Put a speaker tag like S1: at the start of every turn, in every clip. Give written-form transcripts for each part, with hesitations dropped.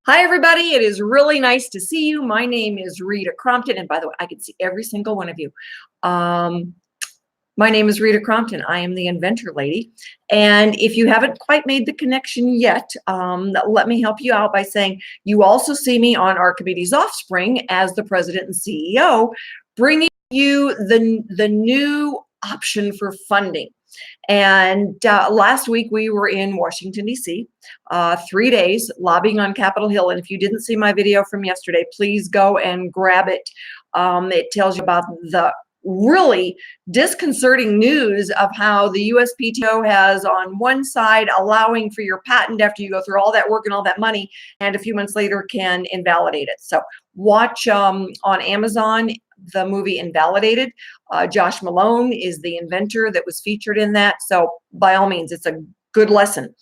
S1: Hi, everybody. It is really nice to see you. My name is Rita Crompton. And by the way, I can see every single one of you. Um, my name is Rita Crompton. I am the Inventor Lady. And if you haven't quite made the connection yet, let me help you out by saying you also see me on Archimedes Offspring as the president and CEO, bringing you the new option for funding. And last week we were in Washington, D.C., 3 days lobbying on Capitol Hill. And if you didn't see my video from yesterday, please go and grab it. It tells you about the really disconcerting news of how the USPTO has on one side allowing for your patent after you go through all that work and all that money, and a few months later can invalidate it. So watch on Amazon the movie Invalidated. Josh Malone is the inventor that was featured in that. So by all means, it's a good lesson.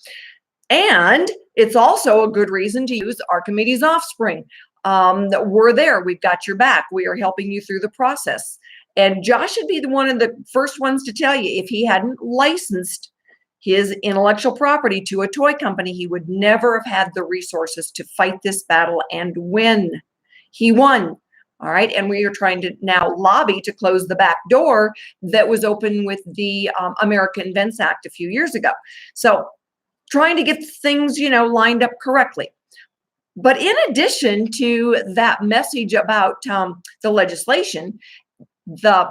S1: And it's also a good reason to use Archimedes Offspring. We're there. We've got your back. We are helping you through the process. And Josh should be one of the first ones to tell you, if he hadn't licensed his intellectual property to a toy company, he would never have had the resources to fight this battle and win. He won. All right. And we are trying to now lobby to close the back door that was open with the America Invents Act a few years ago. So trying to get things, lined up correctly. But in addition to that message about the legislation, the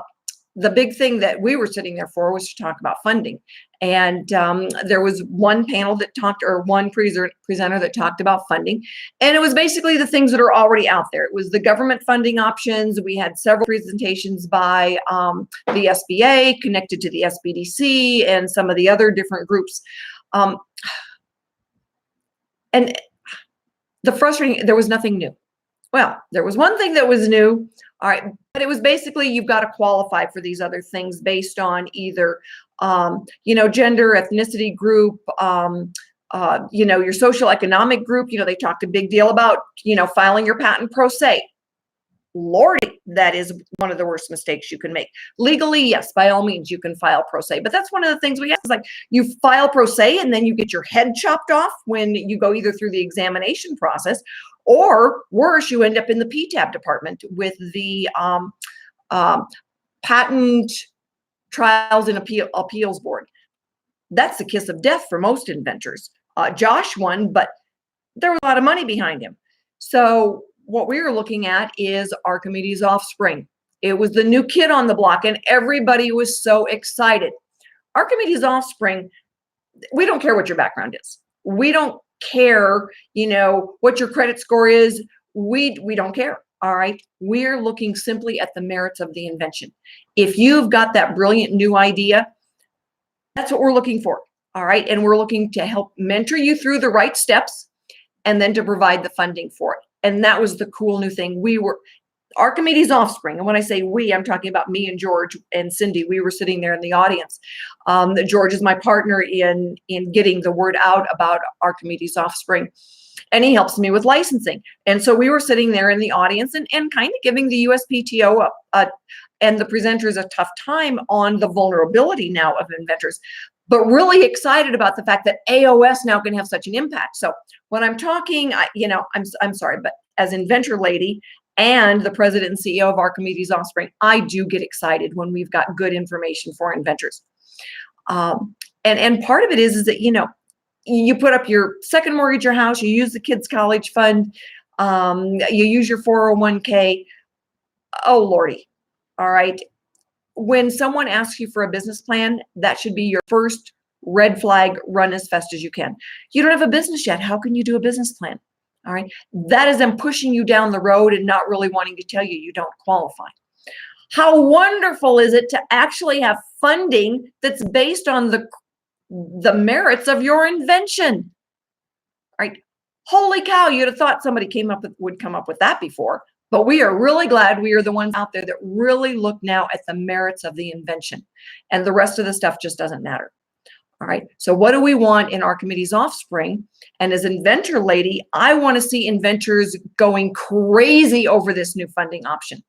S1: big thing that we were sitting there for was to talk about funding. And there was one panel that talked, or one presenter that talked about funding. And it was basically the things that are already out there. It was the government funding options. We had several presentations by the SBA connected to the SBDC and some of the other different groups. And the frustrating, there was nothing new. Well, there was one thing that was new. All right. But it was basically, you've got to qualify for these other things based on either, gender, ethnicity group, your social economic group. They talked a big deal about, filing your patent pro se. Lordy, that is one of the worst mistakes you can make. Legally, yes, by all means, you can file pro se. But that's one of the things we have is, like, you file pro se and then you get your head chopped off when you go either through the examination process, or worse, you end up in the PTAB department with the Patent Trials and Appeals Board. That's the kiss of death for most inventors. Josh won, but there was a lot of money behind him. So what we were looking at is Archimedes Offspring. It was the new kid on the block, and everybody was so excited. Archimedes Offspring, we don't care what your background is. We don't care, what your credit score is. We don't care. All right. We're looking simply at the merits of the invention. If you've got that brilliant new idea, that's what we're looking for. All right. And we're looking to help mentor you through the right steps and then to provide the funding for it. And that was the cool new thing. We were Archimedes Offspring. And when I say we, I'm talking about me and George and Cindy. We were sitting there in the audience. George is my partner in getting the word out about Archimedes Offspring. And he helps me with licensing. And so we were sitting there in the audience and kind of giving the USPTO and the presenters a tough time on the vulnerability now of inventors, but really excited about the fact that AOS now can have such an impact. So when I'm talking, I'm sorry, but as Inventor Lady and the president and CEO of Archimedes Offspring, I do get excited when we've got good information for inventors. And part of it is that, you put up your second mortgage, your house, you use the kids' college fund, you use your 401k. Oh, Lordy. All right. When someone asks you for a business plan, that should be your first red flag. Run as fast as you can. You don't have a business yet. How can you do a business plan? All right. That is them pushing you down the road and not really wanting to tell you don't qualify. How wonderful is it to actually have funding that's based on the merits of your invention? Right? Holy cow, you'd have thought somebody would come up with that before. But we are really glad we are the ones out there that really look now at the merits of the invention. And the rest of the stuff just doesn't matter. All right. So what do we want in Archimedes Offspring? And as Inventor Lady, I want to see inventors going crazy over this new funding option.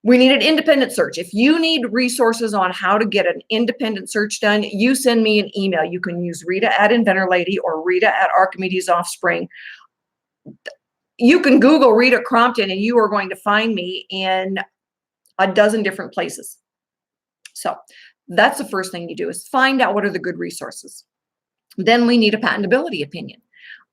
S1: We need an independent search. If you need resources on how to get an independent search done, you send me an email. You can use Rita at Inventor Lady or Rita at Archimedes Offspring. You can Google Rita Crompton and you are going to find me in a dozen different places. So that's the first thing you do, is find out what are the good resources. Then we need a patentability opinion.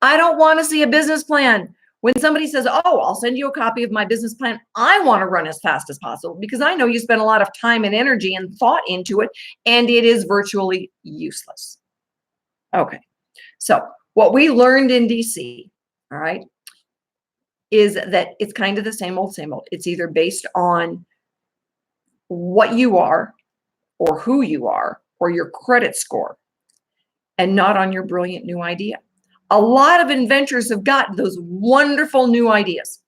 S1: I don't want to see a business plan. When somebody says, oh, I'll send you a copy of my business plan, I want to run as fast as possible because I know you spend a lot of time and energy and thought into it, and it is virtually useless. Okay, so what we learned in DC, all right, is that it's kind of the same old, same old. It's either based on what you are or who you are or your credit score, and not on your brilliant new idea. A lot of inventors have got those wonderful new ideas,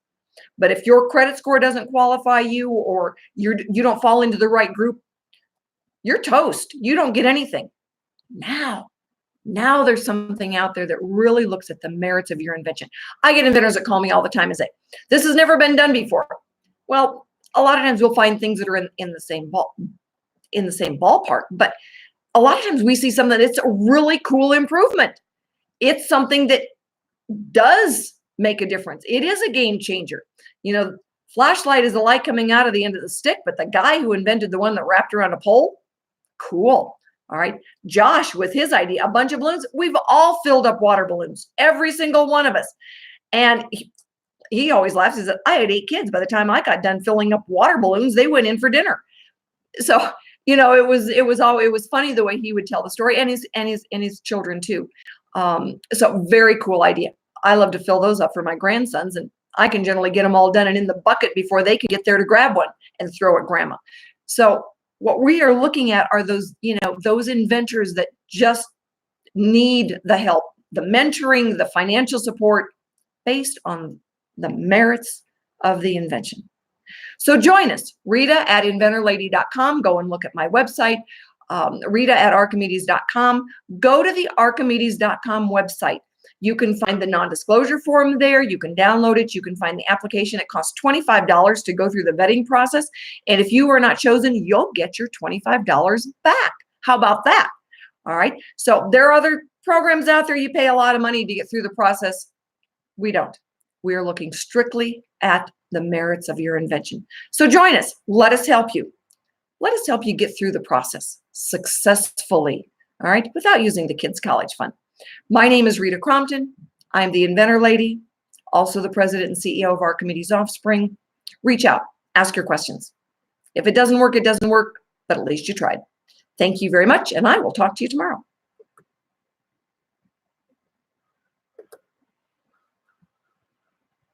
S1: but if your credit score doesn't qualify you, or you don't fall into the right group, you're toast. You don't get anything. Now there's something out there that really looks at the merits of your invention. I get inventors that call me all the time and say, this has never been done before. Well, a lot of times we'll find things that are in the same ballpark, but a lot of times we see something that's a really cool improvement. It's something that does make a difference. It is a game changer. Flashlight is the light coming out of the end of the stick, but the guy who invented the one that wrapped around a pole, cool. All right. Josh, with his idea, a bunch of balloons, we've all filled up water balloons, every single one of us. And he always laughs. He said, I had 8 kids. By the time I got done filling up water balloons, they went in for dinner. So, it was funny the way he would tell the story, and his children too. So very cool idea. I love to fill those up for my grandsons, and I can generally get them all done and in the bucket before they can get there to grab one and throw at grandma. So what we are looking at are those inventors that just need the help, the mentoring, the financial support based on the merits of the invention. So join us, Rita at inventorlady.com. Go and look at my website, Rita at Archimedes.com. Go to the Archimedes.com website. You can find the non-disclosure form there. You can download it. You can find the application. It costs $25 to go through the vetting process. And if you are not chosen, you'll get your $25 back. How about that? All right. So there are other programs out there. You pay a lot of money to get through the process. We don't. We are looking strictly at the merits of your invention. So join us. Let us help you. Let us help you get through the process successfully, all right, without using the kids' college fund. My name is Rita Crompton. I'm the Inventor Lady, also the president and CEO of Archimedes Offspring. Reach out. Ask your questions. If it doesn't work, it doesn't work, but at least you tried. Thank you very much, and I will talk to you tomorrow.